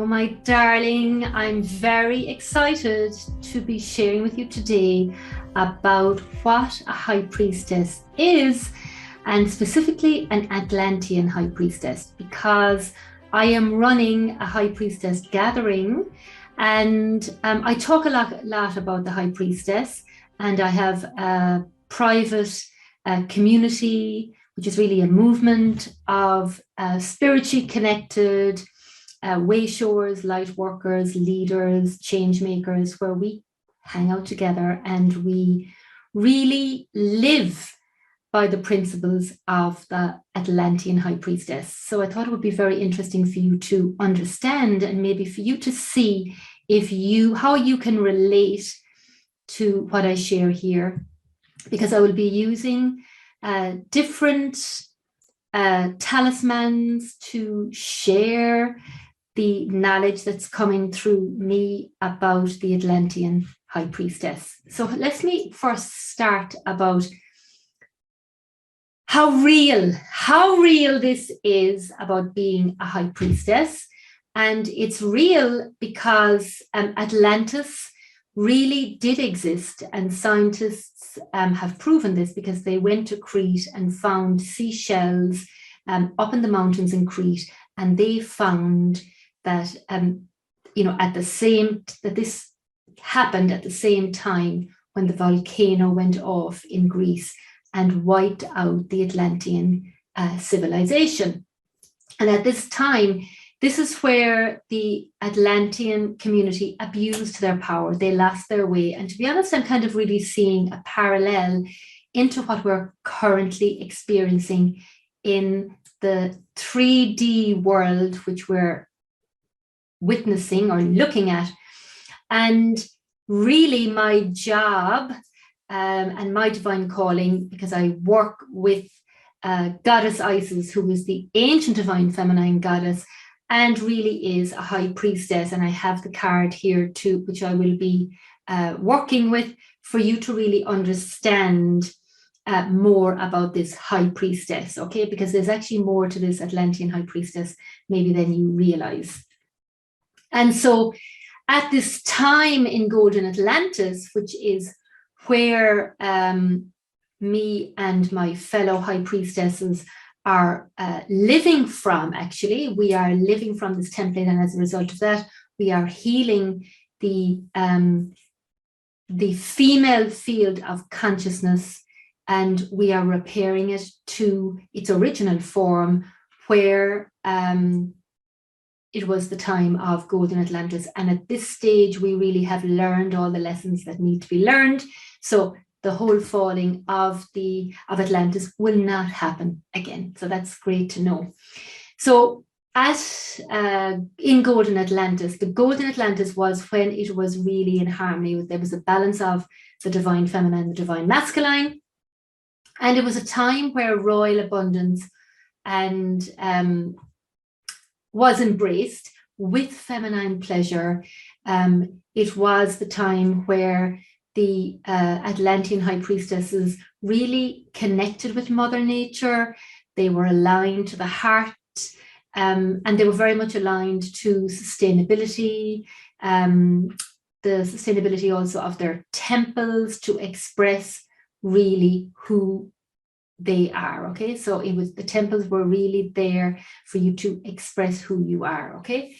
my darling, I'm very excited to be sharing with you today about what a High Priestess is, and specifically an Atlantean High Priestess, because I am running a High Priestess Gathering, and I talk a lot about the High Priestess, and I have a private community, which is really a movement of spiritually connected wayshowers, light workers, leaders, change makers, where we hang out together and we really live by the principles of the Atlantean High Priestess. So I thought it would be very interesting for you to understand, and maybe for you to see how you can relate to what I share here, because I will be using different talismans to share the knowledge that's coming through me about the Atlantean High Priestess. So let me first start about how real this is about being a High Priestess. And it's real because Atlantis really did exist, and scientists have proven this because they went to Crete and found seashells up in the mountains in Crete, and they found that that this happened at the same time when the volcano went off in Greece and wiped out the Atlantean civilization. And at this time, this is where the Atlantean community abused their power. They lost their way. And to be honest, I'm kind of really seeing a parallel into what we're currently experiencing in the 3D world, which we're witnessing or looking at. And really my job and my divine calling, because I work with Goddess Isis, who is the ancient divine feminine goddess, and really is a High Priestess. And I have the card here too, which I will be working with for you to really understand more about this High Priestess, okay? Because there's actually more to this Atlantean High Priestess maybe than you realize. And so at this time in Golden Atlantis, which is where me and my fellow High Priestesses are living from, actually, we are living from this template, and as a result of that, we are healing the female field of consciousness, and we are repairing it to its original form, where it was the time of Golden Atlantis. And at this stage, we really have learned all the lessons that need to be learned. So the whole falling of Atlantis will not happen again. So that's great to know. So in Golden Atlantis, the Golden Atlantis was when it was really in harmony. There was a balance of the divine feminine and the divine masculine. And it was a time where royal abundance and was embraced with feminine pleasure. It was the time where the Atlantean High Priestesses really connected with Mother Nature. They were aligned to the heart, and they were very much aligned to sustainability, the sustainability also of their temples, to express really who they are, okay? So the temples were really there for you to express who you are, okay?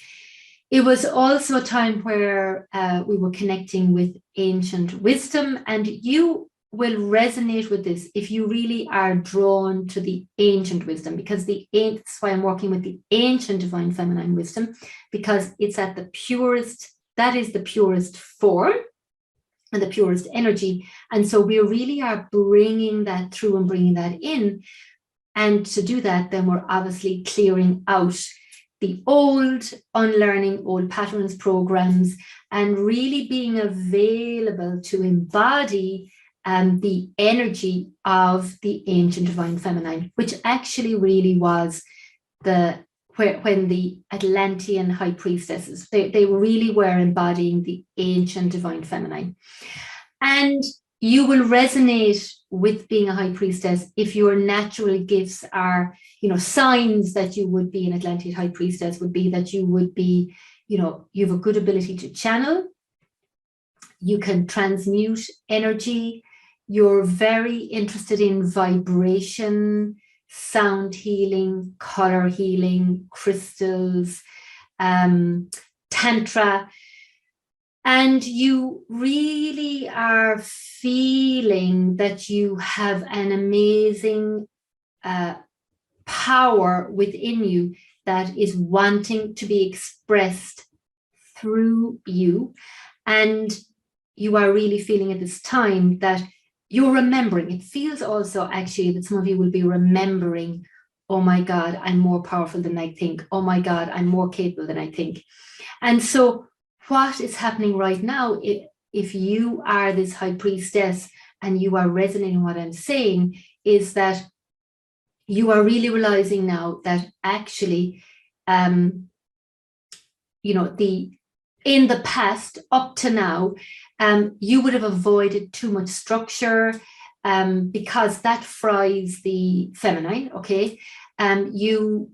It was also a time where we were connecting with ancient wisdom, and you will resonate with this if you really are drawn to the ancient wisdom, because that's why I'm working with the ancient divine feminine wisdom, because it's at the purest, that is the purest form and the purest energy. And so we really are bringing that through and bringing that in. And to do that, then we're obviously clearing out the old, unlearning old patterns, programs, and really being available to embody the energy of the ancient divine feminine, which actually really was when the Atlantean High Priestesses, they really were embodying the ancient divine feminine. And you will resonate with being a High Priestess if your natural gifts are, signs that you would be an Atlantean High Priestess would be that you would be you know, you have a good ability to channel. You can transmute energy. You're very interested in vibration, sound healing, color healing, crystals, tantra. And you really are feeling that you have an amazing power within you that is wanting to be expressed through you. And you are really feeling at this time that you're remembering. It feels also actually that some of you will be remembering, oh my God, I'm more powerful than I think. Oh my God, I'm more capable than I think. And so what is happening right now, if you are this high priestess and you are resonating what I'm saying, is that you are really realizing now that actually, you know, in the past up to now, you would have avoided too much structure because that fries the feminine, okay? You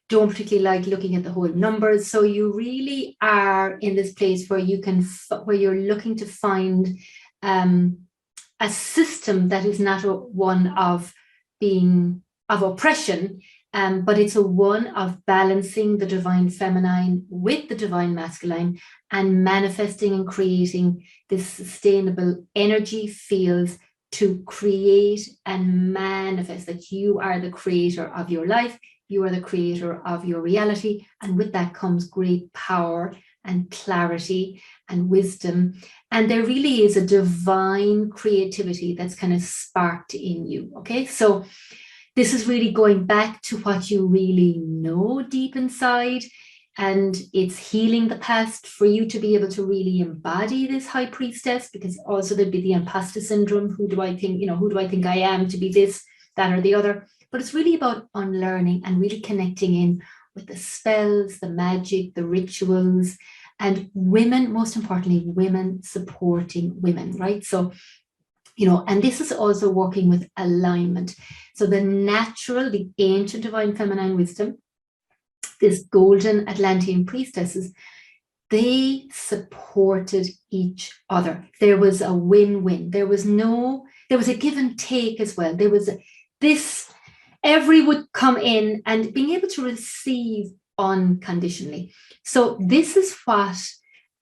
don't particularly like looking at the whole numbers, so you really are in this place where you can, where you're looking to find a system that is not one of being of oppression, but it's a one of balancing the divine feminine with the divine masculine and manifesting and creating this sustainable energy fields to create and manifest that you are the creator of your life, you are the creator of your reality, and with that comes great power and clarity and wisdom. And there really is a divine creativity that's kind of sparked in you, okay? So this is really going back to what you really know deep inside, and it's healing the past for you to be able to really embody this high priestess, because also there'd be the imposter syndrome. Who do I think, you know, who do I think I am to be this, that, or the other? But it's really about unlearning and really connecting in with the spells, the magic, the rituals, and women, most importantly, women supporting women, right? So, you know, and this is also working with alignment. So the natural, the ancient divine feminine wisdom, this golden Atlantean priestesses, they supported each other. There was a win-win. There was a give and take as well. There was this, every would come in and being able to receive unconditionally. So this is what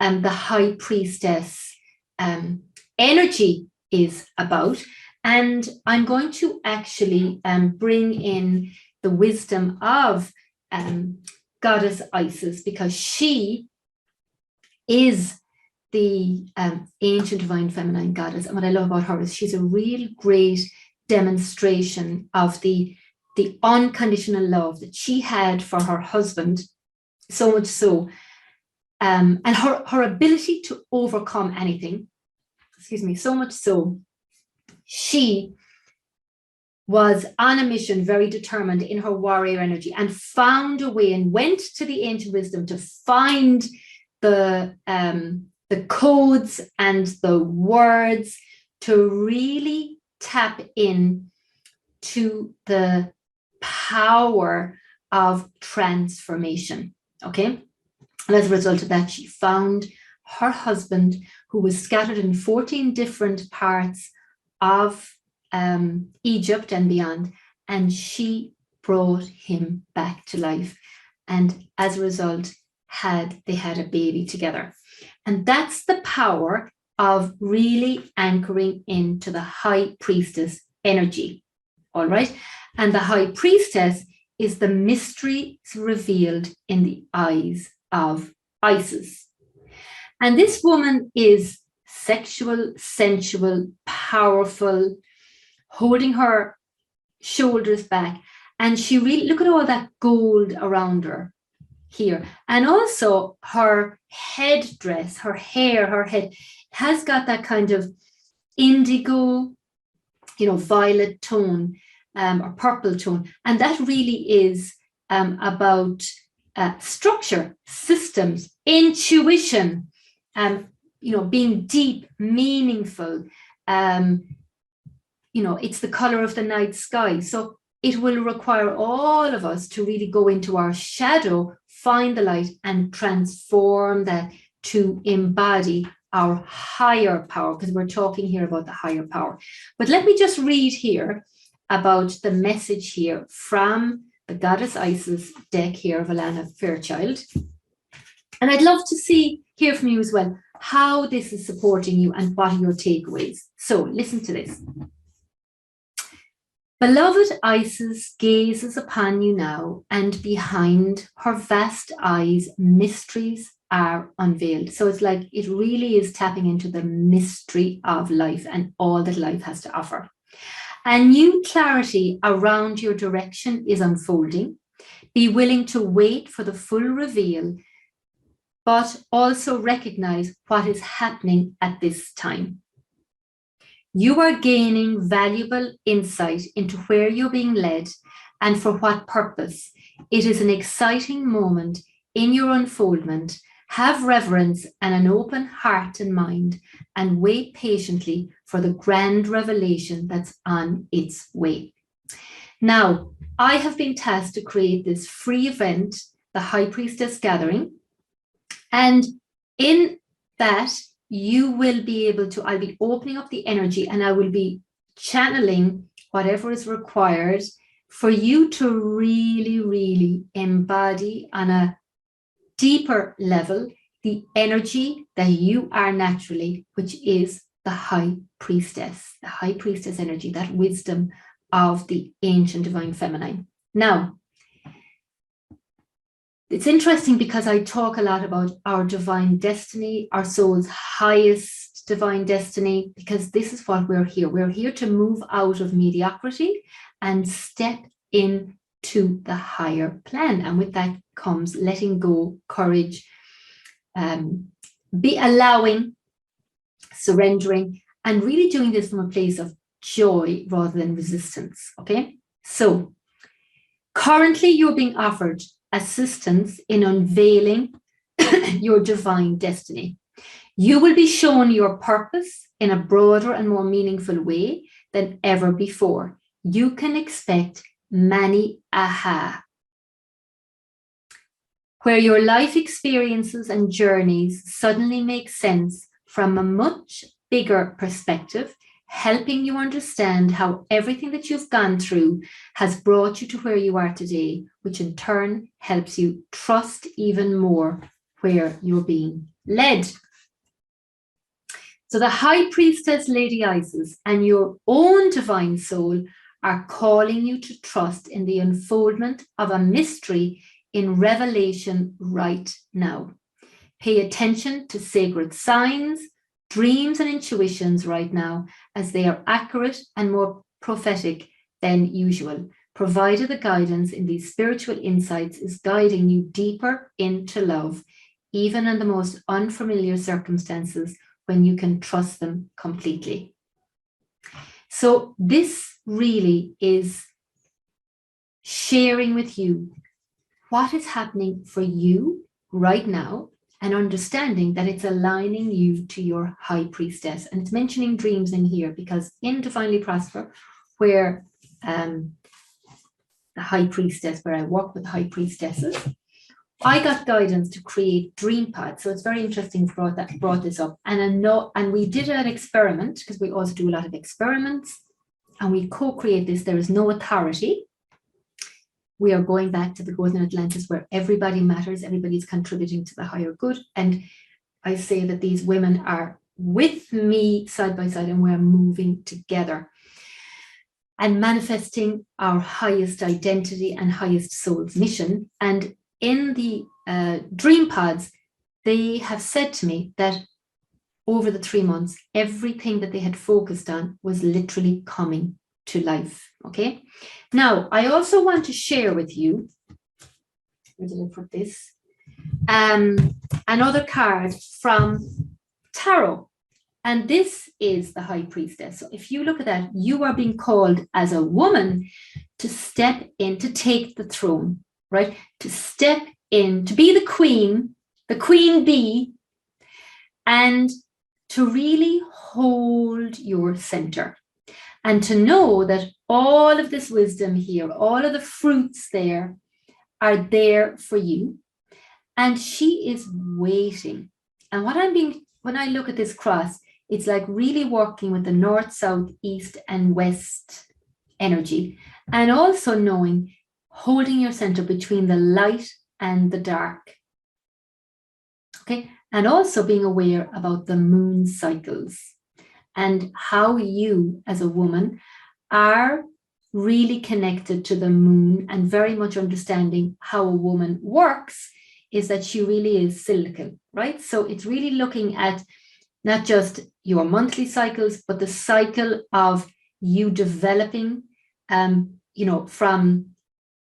the high priestess energy is about. And I'm going to actually bring in the wisdom of goddess Isis, because she is the ancient divine feminine goddess. And what I love about her is she's a real great demonstration of the unconditional love that she had for her husband, so much so, and her ability to overcome anything, excuse me, so much so, she was on a mission, very determined in her warrior energy, and found a way and went to the ancient wisdom to find the codes and the words to really tap in to the power of transformation, okay? And as a result of that, she found her husband, who was scattered in 14 different parts of Egypt and beyond, and she brought him back to life. And as a result, they had a baby together. And that's the power of really anchoring into the high priestess energy, all right? And the high priestess is the mystery revealed in the eyes of Isis. And this woman is sexual, sensual, powerful, holding her shoulders back. And she really, look at all that gold around her here. And also her headdress, her hair, her head has got that kind of indigo, you know, violet tone or purple tone. And that really is about structure, systems, intuition, you know, being deep, meaningful. You know, it's the color of the night sky. So it will require all of us to really go into our shadow, find the light, and transform that to embody our higher power, because we're talking here about the higher power. But let me just read here about the message here from the Goddess Isis deck here of Alana Fairchild. And I'd love to hear from you as well, how this is supporting you and what are your takeaways. So listen to this. Beloved Isis gazes upon you now, and behind her vast eyes, mysteries are unveiled. So it's like it really is tapping into the mystery of life and all that life has to offer. A new clarity around your direction is unfolding. Be willing to wait for the full reveal, but also recognize what is happening at this time. You are gaining valuable insight into where you're being led and for what purpose. It is an exciting moment in your unfoldment. Have reverence and an open heart and mind, and wait patiently for the grand revelation that's on its way. Now, I have been tasked to create this free event, the High Priestess Gathering. And in that, you will be able to, I'll be opening up the energy and I will be channeling whatever is required for you to really, really embody on a deeper level the energy that you are naturally, which is the High Priestess energy, that wisdom of the ancient divine feminine. Now, it's interesting because I talk a lot about our divine destiny, our soul's highest divine destiny, because this is what we're here. We're here to move out of mediocrity and step into the higher plan. And with that comes letting go, courage, be allowing, surrendering, and really doing this from a place of joy rather than resistance. Okay, so currently you're being offered assistance in unveiling your divine destiny. You will be shown your purpose in a broader and more meaningful way than ever before. You can expect many aha, where your life experiences and journeys suddenly make sense from a much bigger perspective, helping you understand how everything that you've gone through has brought you to where you are today, which in turn helps you trust even more where you're being led. So the High Priestess, Lady Isis, and your own divine soul are calling you to trust in the unfoldment of a mystery in revelation right now. Pay attention to sacred signs, dreams, and intuitions right now, as they are accurate and more prophetic than usual, provided the guidance in these spiritual insights is guiding you deeper into love, even in the most unfamiliar circumstances, when you can trust them completely. So this really is sharing with you what is happening for you right now, and understanding that it's aligning you to your High Priestess. And it's mentioning dreams in here because in Divinely Prosper, where the High Priestess, where I work with High Priestesses, I got guidance to create dream pods. So it's very interesting brought this up. And we did an experiment, because we also do a lot of experiments, and we co-create this. There is no authority. We are going back to the Golden Atlantis, where everybody matters, everybody's contributing to the higher good. And I say that these women are with me side by side, and we're moving together and manifesting our highest identity and highest soul's mission. And in the dream pods, they have said to me that over the 3 months, everything that they had focused on was literally coming to life. Okay. Now, I also want to share with you, where did I put this? Another card from Tarot. And this is the High Priestess. So if you look at that, you are being called as a woman to step in, to take the throne, right? To step in, to be the queen bee, and to really hold your center. And to know that all of this wisdom here, all of the fruits there are there for you. And she is waiting. And when I look at this cross, it's like really working with the north, south, east, and west energy. And also knowing, holding your center between the light and the dark. Okay. And also being aware about the moon cycles and how you as a woman are really connected to the moon, and very much understanding how a woman works is that she really is cyclical, right? So it's really looking at not just your monthly cycles, but the cycle of you developing, from,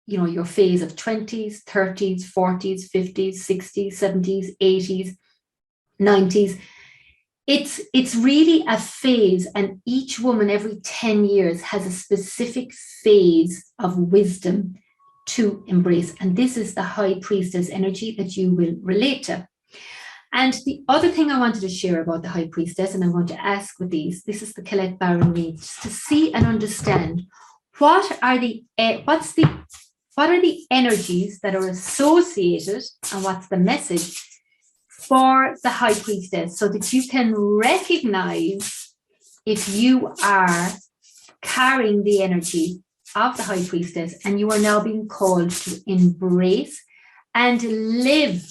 your phase of 20s, 30s, 40s, 50s, 60s, 70s, 80s, 90s. It's really a phase, and each woman every 10 years has a specific phase of wisdom to embrace. And this is the High Priestess energy that you will relate to. And the other thing I wanted to share about the High Priestess, and I'm going to ask with this is the Colette Baron read, to see and understand what are the energies that are associated, and what's the message for the High Priestess, so that you can recognize if you are carrying the energy of the High Priestess, and you are now being called to embrace and live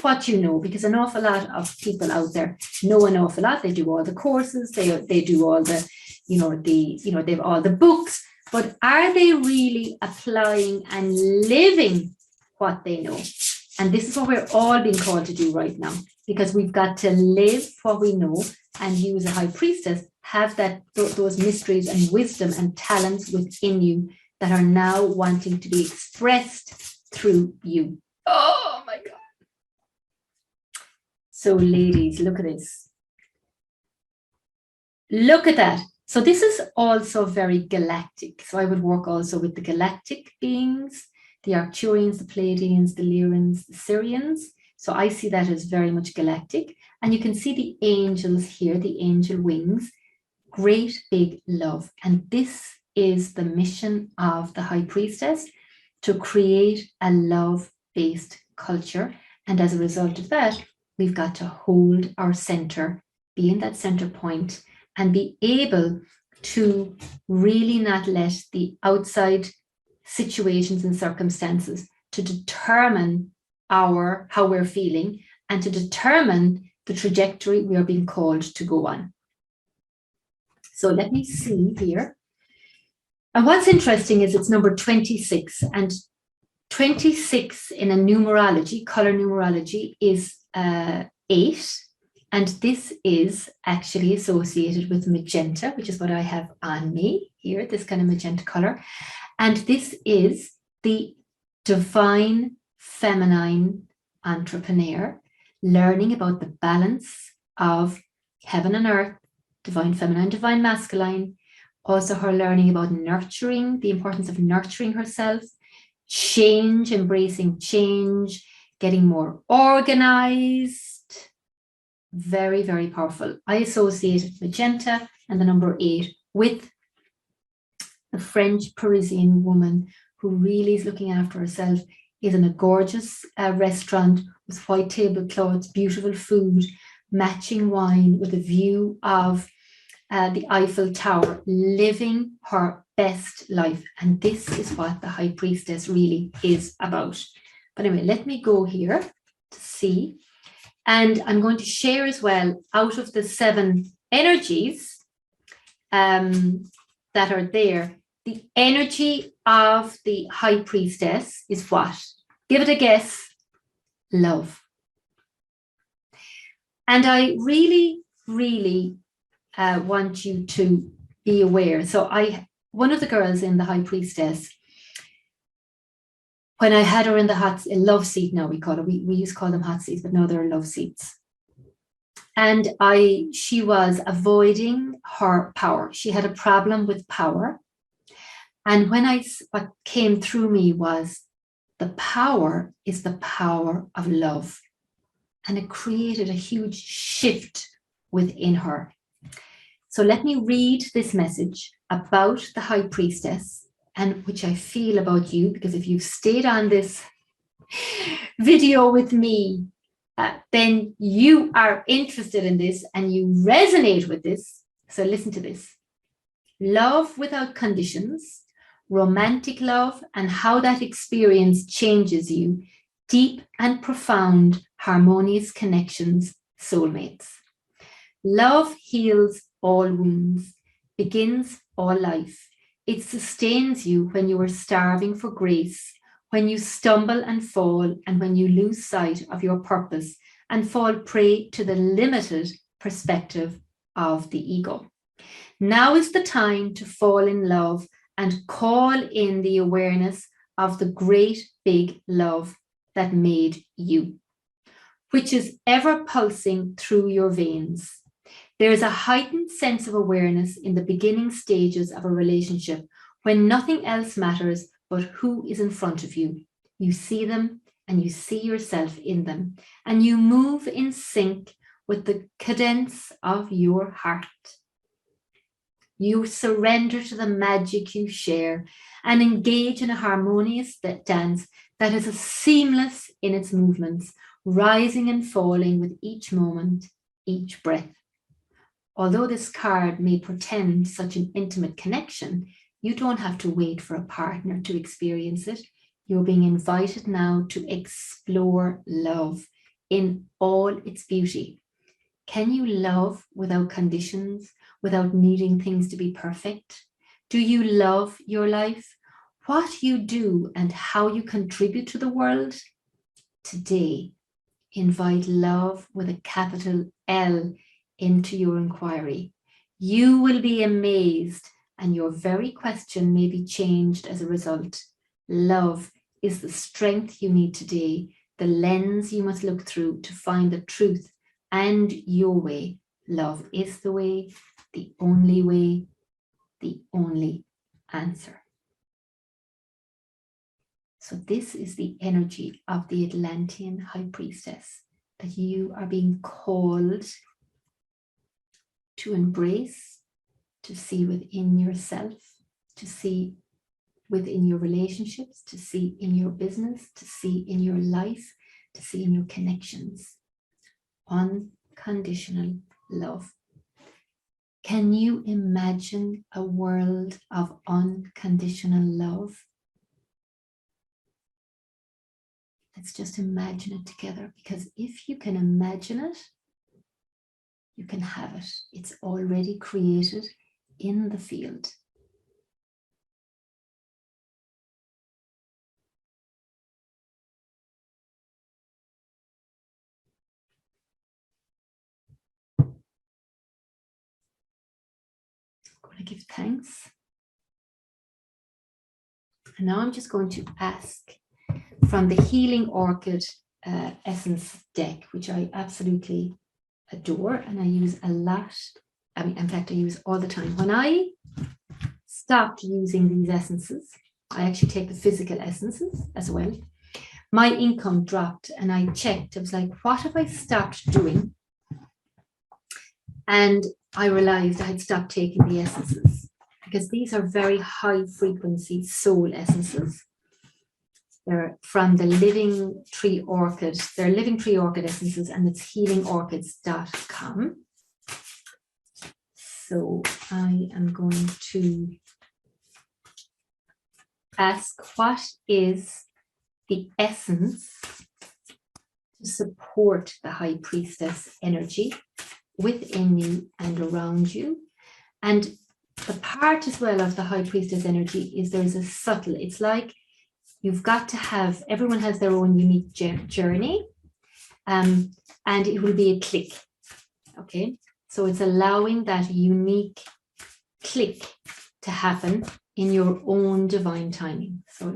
what you know, because an awful lot of people out there know an awful lot. They do all the courses, they do all the, they have all the books, but are they really applying and living what they know? And this is what we're all being called to do right now, because we've got to live what we know, and you as a High Priestess have those mysteries and wisdom and talents within you that are now wanting to be expressed through you. Oh my God. So ladies, look at this. Look at that. So this is also very galactic. So I would work also with the galactic beings, the Arcturians, the Pleiadians, the Lyrans, the Syrians. So I see that as very much galactic. And you can see the angels here, the angel wings, great big love. And this is the mission of the High Priestess, to create a love-based culture. And as a result of that, we've got to hold our center, be in that center point, and be able to really not let the outside situations and circumstances to determine how we're feeling, and to determine the trajectory we are being called to go on. So let me see here. And what's interesting is it's number 26, and 26 in a numerology, color numerology, is 8. And this is actually associated with magenta, which is what I have on me here, this kind of magenta color. And this is the divine feminine entrepreneur, learning about the balance of heaven and earth, divine feminine, divine masculine. Also her learning about nurturing, the importance of nurturing herself, change, embracing change, getting more organized. Very, very powerful. I associated magenta and the number 8 with the French Parisian woman who really is looking after herself, is in a gorgeous restaurant with white tablecloths, beautiful food, matching wine, with a view of the Eiffel Tower, living her best life. And this is what the High Priestess really is about. But anyway, let me go here to see. And I'm going to share as well, out of the 7 energies that are there, the energy of the High Priestess is what? Give it a guess. Love. And I really, really want you to be aware. So one of the girls in the High Priestess, when I had her in the love seat, now we call it, we used to call them hot seats, but now they're love seats. And she was avoiding her power. She had a problem with power. And what came through me was, the power is the power of love. And it created a huge shift within her. So let me read this message about the High Priestess, and which I feel about you, because if you've stayed on this video with me, then you are interested in this and you resonate with this. So listen to this. Love without conditions, romantic love, and how that experience changes you, deep and profound, harmonious connections, soulmates. Love heals all wounds, begins all life. It sustains you when you are starving for grace, when you stumble and fall, and when you lose sight of your purpose and fall prey to the limited perspective of the ego. Now is the time to fall in love and call in the awareness of the great big love that made you, which is ever pulsing through your veins. There is a heightened sense of awareness in the beginning stages of a relationship when nothing else matters but who is in front of you. You see them and you see yourself in them, and you move in sync with the cadence of your heart. You surrender to the magic you share and engage in a harmonious dance that is seamless in its movements, rising and falling with each moment, each breath. Although this card may portend such an intimate connection, you don't have to wait for a partner to experience it. You're being invited now to explore love in all its beauty. Can you love without conditions, without needing things to be perfect? Do you love your life? What you do and how you contribute to the world? Today, invite love with a capital L into your inquiry. You will be amazed, and your very question may be changed as a result. Love is the strength you need today, the lens you must look through to find the truth and your way. Love is the way, the only answer. So this is the energy of the Atlantean High Priestess that you are being called to embrace, to see within yourself, to see within your relationships, to see in your business, to see in your life, to see in your connections. Unconditional love. Can you imagine a world of unconditional love? Let's just imagine it together, because if you can imagine it, you can have it. It's already created in the field. I'm going to give thanks. And now I'm just going to ask from the Healing Orchid Essence deck, which I absolutely adore and I use a lot. I mean, in fact, I use all the time. When I stopped using these essences, I actually take the physical essences as well. My income dropped and I checked. I was like, what have I stopped doing? And I realized I had stopped taking the essences because these are very high frequency soul essences. They're from the Living Tree Orchid. They're Living Tree Orchid essences, and it's healingorchids.com. So I am going to ask, what is the essence to support the High Priestess energy within you and around you? And the part as well of the High Priestess energy is there's a subtle, it's like you've got to have, everyone has their own unique journey, and it will be a click, okay? So it's allowing that unique click to happen in your own divine timing. So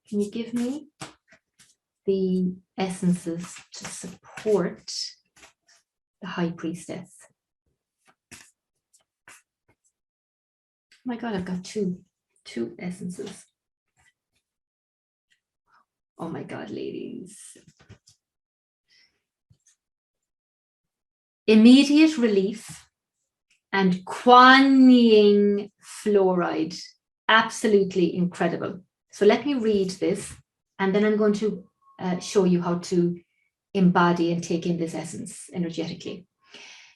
can you give me the essences to support the High Priestess? Oh my God, I've got two essences. Oh my God, ladies. Immediate relief and Kuan Yin fluoride. Absolutely incredible. So let me read this, and then I'm going to show you how to embody and take in this essence energetically.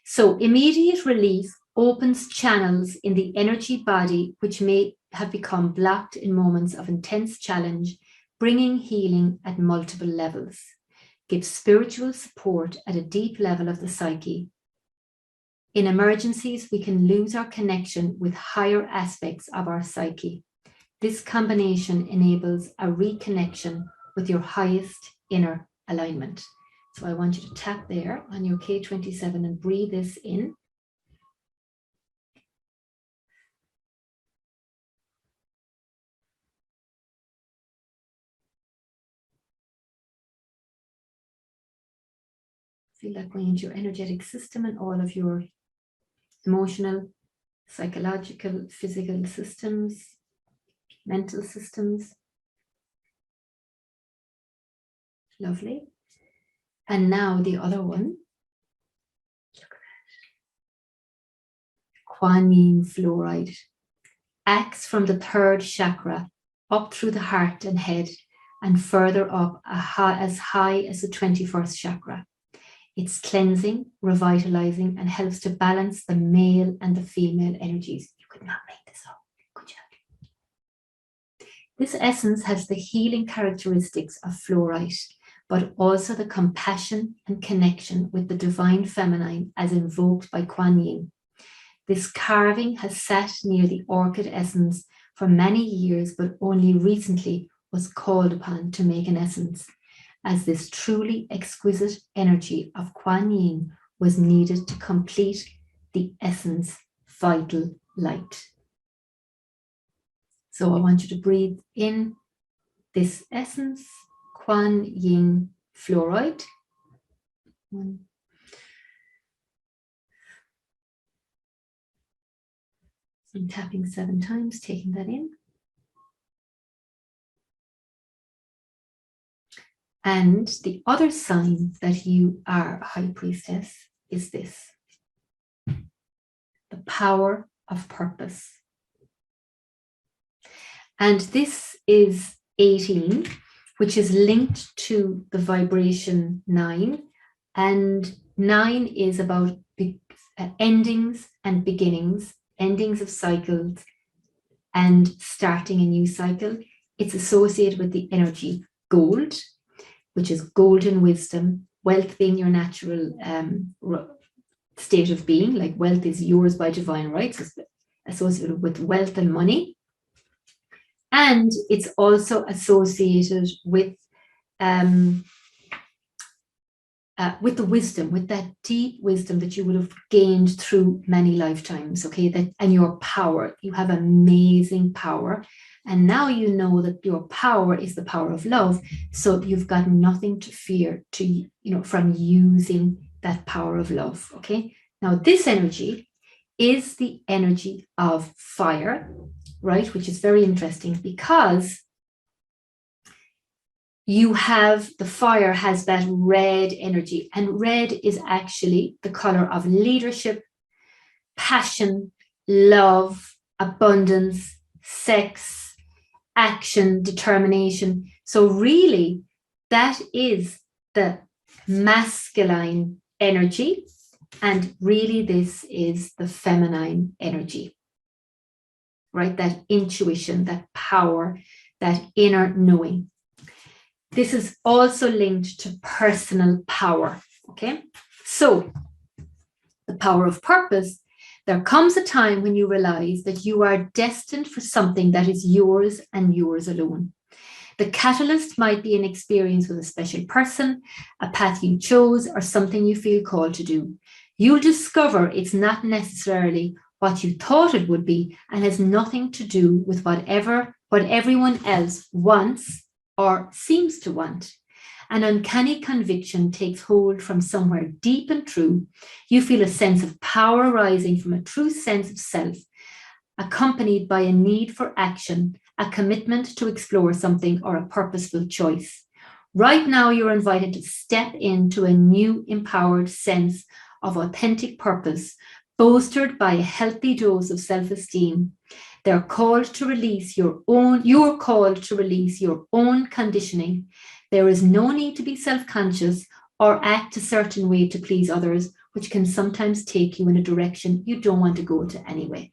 So immediate release opens channels in the energy body which may have become blocked in moments of intense challenge, bringing healing at multiple levels. Gives spiritual support at a deep level of the psyche. In emergencies, we can lose our connection with higher aspects of our psyche. This combination enables a reconnection with your highest inner alignment. So I want you to tap there on your K27 and breathe this in. Feel that going into your energetic system and all of your emotional, psychological, physical systems, mental systems. Lovely. And now the other one. Look at that. Kuan Yin fluoride acts from the third chakra up through the heart and head and further up as high as the 21st chakra. It's cleansing, revitalizing, and helps to balance the male and the female energies. You could not make this up, could you? This essence has the healing characteristics of fluorite, but also the compassion and connection with the divine feminine as invoked by Kuan Yin. This carving has sat near the orchid essence for many years, but only recently was called upon to make an essence, as this truly exquisite energy of Kuan Yin was needed to complete the essence vital light. So I want you to breathe in this essence, Kuan Yin fluoride. I'm tapping 7 times, taking that in. And the other sign that you are a high priestess is this: the power of purpose. And this is 18, which is linked to the vibration 9. And 9 is about endings and beginnings, endings of cycles and starting a new cycle. It's associated with the energy gold, which is golden wisdom, wealth being your natural state of being, like wealth is yours by divine rights, it's associated with wealth and money. And it's also associated with the wisdom, with that deep wisdom that you would have gained through many lifetimes, okay? And your power, you have amazing power. And now you know that your power is the power of love. So you've got nothing to fear from using that power of love, okay? Now this energy is the energy of fire, right? Which is very interesting because you have, the fire has that red energy, and red is actually the color of leadership, passion, love, abundance, sex, action, determination. So really, that is the masculine energy, and really this is the feminine energy, right? That intuition, that power, that inner knowing. This is also linked to personal power, okay? So the power of purpose, there comes a time when you realize that you are destined for something that is yours and yours alone. The catalyst might be an experience with a special person, a path you chose, or something you feel called to do. You'll discover it's not necessarily what you thought it would be and has nothing to do with what everyone else wants or seems to want. An uncanny conviction takes hold from somewhere deep and true. You feel a sense of power arising from a true sense of self, accompanied by a need for action, a commitment to explore something, or a purposeful choice. Right now, you're invited to step into a new empowered sense of authentic purpose, bolstered by a healthy dose of self-esteem. You're called to release your own conditioning. There is no need to be self-conscious or act a certain way to please others, which can sometimes take you in a direction you don't want to go to anyway.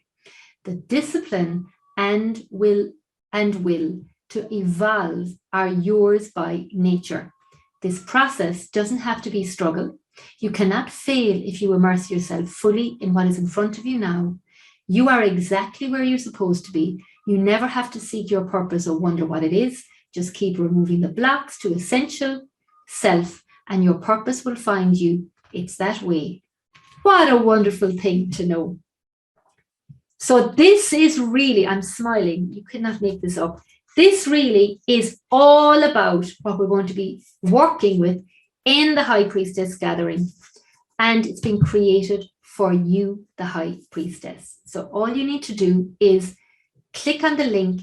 The discipline and will to evolve are yours by nature. This process doesn't have to be a struggle. You cannot fail if you immerse yourself fully in what is in front of you now. You are exactly where you're supposed to be. You never have to seek your purpose or wonder what it is. Just keep removing the blocks to essential self, and your purpose will find you. It's that way. What a wonderful thing to know. So this is really, I'm smiling, you could not make this up. This really is all about what we're going to be working with in the High Priestess Gathering. And it's been created for you, the High Priestess. So all you need to do is click on the link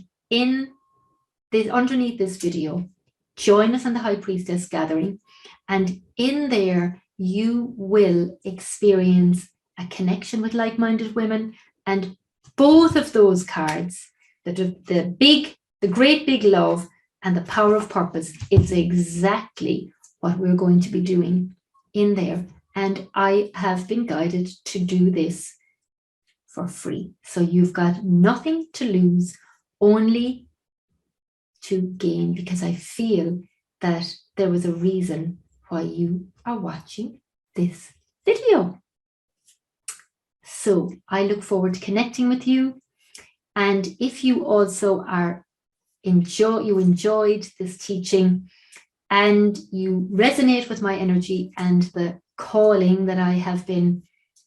underneath this video, join us on the High Priestess Gathering, and in there you will experience a connection with like-minded women, and both of those cards, the great big love and the power of purpose, it's exactly what we're going to be doing in there. And I have been guided to do this for free. So you've got nothing to lose, only to gain, because I feel that there was a reason why you are watching this video. So I look forward to connecting with you. And if you also enjoyed this teaching and you resonate with my energy and the calling that I have been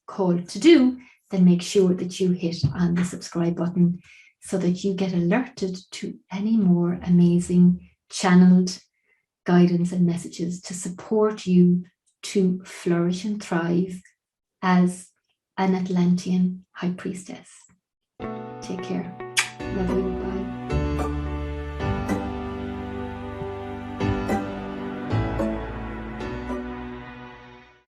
called to do, then make sure that you hit on the subscribe button so that you get alerted to any more amazing channeled guidance and messages to support you to flourish and thrive as an Atlantean High Priestess. Take care. Love you.